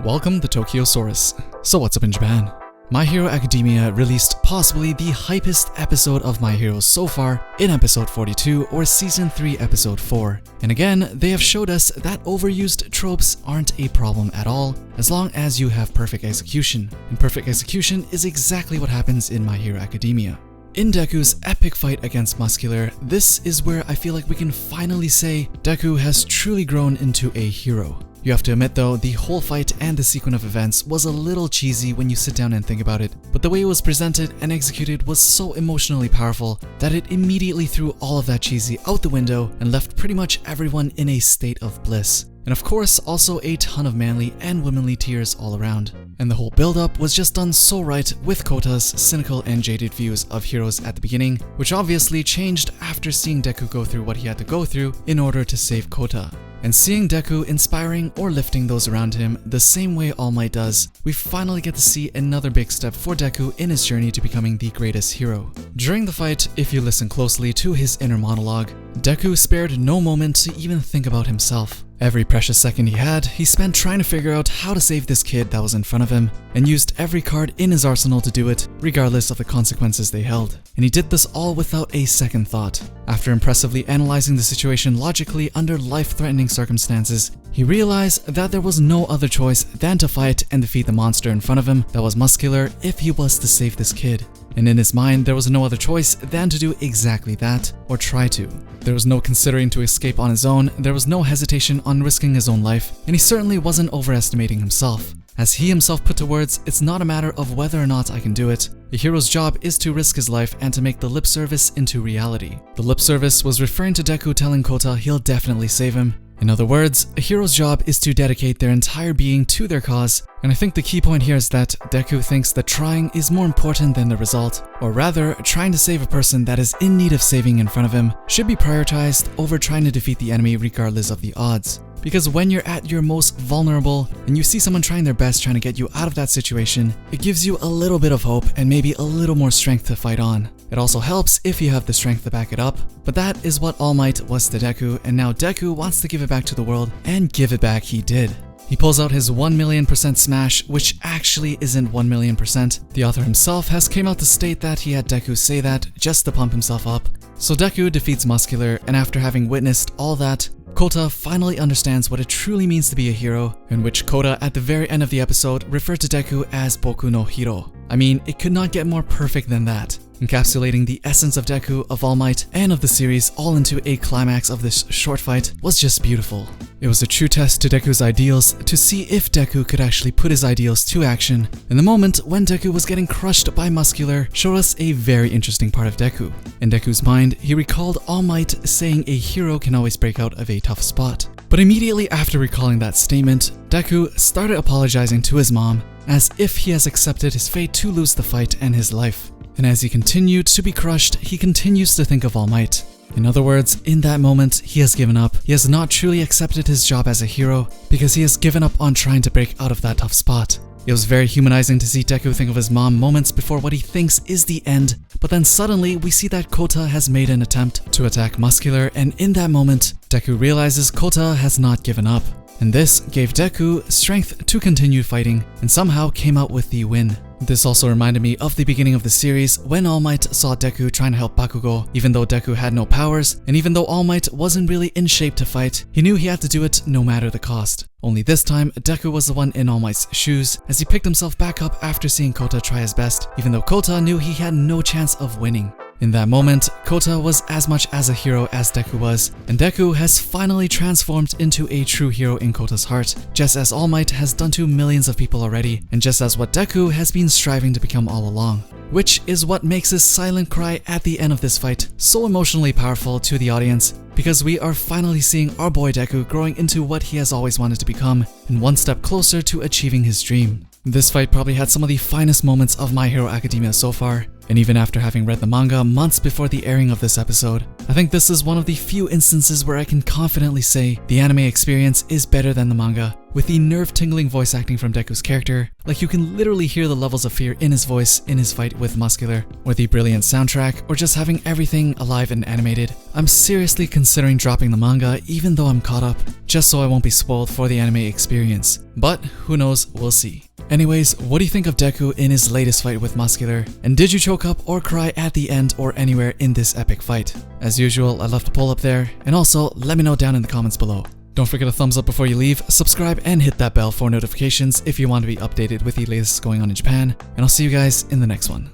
Welcome to Tokyosaurus. So what's up in Japan? My Hero Academia released possibly the hypest episode of My Hero so far in episode 42 or season 3 episode 4. And again, they have showed us that overused tropes aren't a problem at all as long as you have perfect execution. And perfect execution is exactly what happens in My Hero Academia. In Deku's epic fight against Muscular, this is where I feel like we can finally say Deku has truly grown into a hero. You have to admit though, the whole fight and the sequence of events was a little cheesy when you sit down and think about it, but the way it was presented and executed was so emotionally powerful that it immediately threw all of that cheesy out the window and left pretty much everyone in a state of bliss. And of course, also a ton of manly and womanly tears all around. And the whole build-up was just done so right with Kota's cynical and jaded views of heroes at the beginning, which obviously changed after seeing Deku go through what he had to go through in order to save Kota. And seeing Deku inspiring or lifting those around him the same way All Might does, we finally get to see another big step for Deku in his journey to becoming the greatest hero. During the fight, if you listen closely to his inner monologue, Deku spared no moment to even think about himself. Every precious second he had, he spent trying to figure out how to save this kid that was in front of him, and used every card in his arsenal to do it, regardless of the consequences they held. And he did this all without a second thought. After impressively analyzing the situation logically under life-threatening circumstances, he realized that there was no other choice than to fight and defeat the monster in front of him that was Muscular if he was to save this kid. And in his mind, there was no other choice than to do exactly that, or try to. There was no considering to escape on his own, there was no hesitation on risking his own life, and he certainly wasn't overestimating himself. As he himself put to words, it's not a matter of whether or not I can do it. A hero's job is to risk his life and to make the lip service into reality. The lip service was referring to Deku telling Kota he'll definitely save him. In other words, a hero's job is to dedicate their entire being to their cause, and I think the key point here is that Deku thinks that trying is more important than the result, or rather, trying to save a person that is in need of saving in front of him should be prioritized over trying to defeat the enemy regardless of the odds. Because when you're at your most vulnerable and you see someone trying their best trying to get you out of that situation, it gives you a little bit of hope and maybe a little more strength to fight on. It also helps if you have the strength to back it up, but that is what All Might was to Deku, and now Deku wants to give it back to the world, and give it back he did. He pulls out his 1,000,000% smash, which actually isn't 1,000,000%. The author himself has came out to state that he had Deku say that just to pump himself up. So Deku defeats Muscular, and after having witnessed all that, Kota finally understands what it truly means to be a hero, in which Kota at the very end of the episode referred to Deku as Boku no Hiro. I mean, it could not get more perfect than that, encapsulating the essence of Deku, of All Might, and of the series all into a climax of this short fight was just beautiful. It was a true test to Deku's ideals to see if Deku could actually put his ideals to action, and the moment when Deku was getting crushed by Muscular showed us a very interesting part of Deku. In Deku's mind, he recalled All Might saying a hero can always break out of a tough spot. But immediately after recalling that statement, Deku started apologizing to his mom as if he has accepted his fate to lose the fight and his life. And as he continued to be crushed, he continues to think of All Might. In other words, in that moment, he has given up. He has not truly accepted his job as a hero because he has given up on trying to break out of that tough spot. It was very humanizing to see Deku think of his mom moments before what he thinks is the end, but then suddenly we see that Kota has made an attempt to attack Muscular, and in that moment, Deku realizes Kota has not given up. And this gave Deku strength to continue fighting and somehow came out with the win. This also reminded me of the beginning of the series when All Might saw Deku trying to help Bakugo, even though Deku had no powers, and even though All Might wasn't really in shape to fight, he knew he had to do it no matter the cost. Only this time, Deku was the one in All Might's shoes as he picked himself back up after seeing Kota try his best, even though Kota knew he had no chance of winning. In that moment, Kota was as much as a hero as Deku was, and Deku has finally transformed into a true hero in Kota's heart, just as All Might has done to millions of people already, and just as what Deku has been striving to become all along. Which is what makes his silent cry at the end of this fight so emotionally powerful to the audience, because we are finally seeing our boy Deku growing into what he has always wanted to become, and one step closer to achieving his dream. This fight probably had some of the finest moments of My Hero Academia so far, and even after having read the manga months before the airing of this episode, I think this is one of the few instances where I can confidently say the anime experience is better than the manga, with the nerve-tingling voice acting from Deku's character, like you can literally hear the levels of fear in his voice in his fight with Muscular, or the brilliant soundtrack, or just having everything alive and animated. I'm seriously considering dropping the manga even though I'm caught up, just so I won't be spoiled for the anime experience. But who knows, we'll see. Anyways, what do you think of Deku in his latest fight with Muscular? And did you choke up or cry at the end or anywhere in this epic fight? As usual, I left a poll up there, and also let me know down in the comments below. Don't forget to thumbs up before you leave, subscribe, and hit that bell for notifications if you want to be updated with the latest going on in Japan, and I'll see you guys in the next one.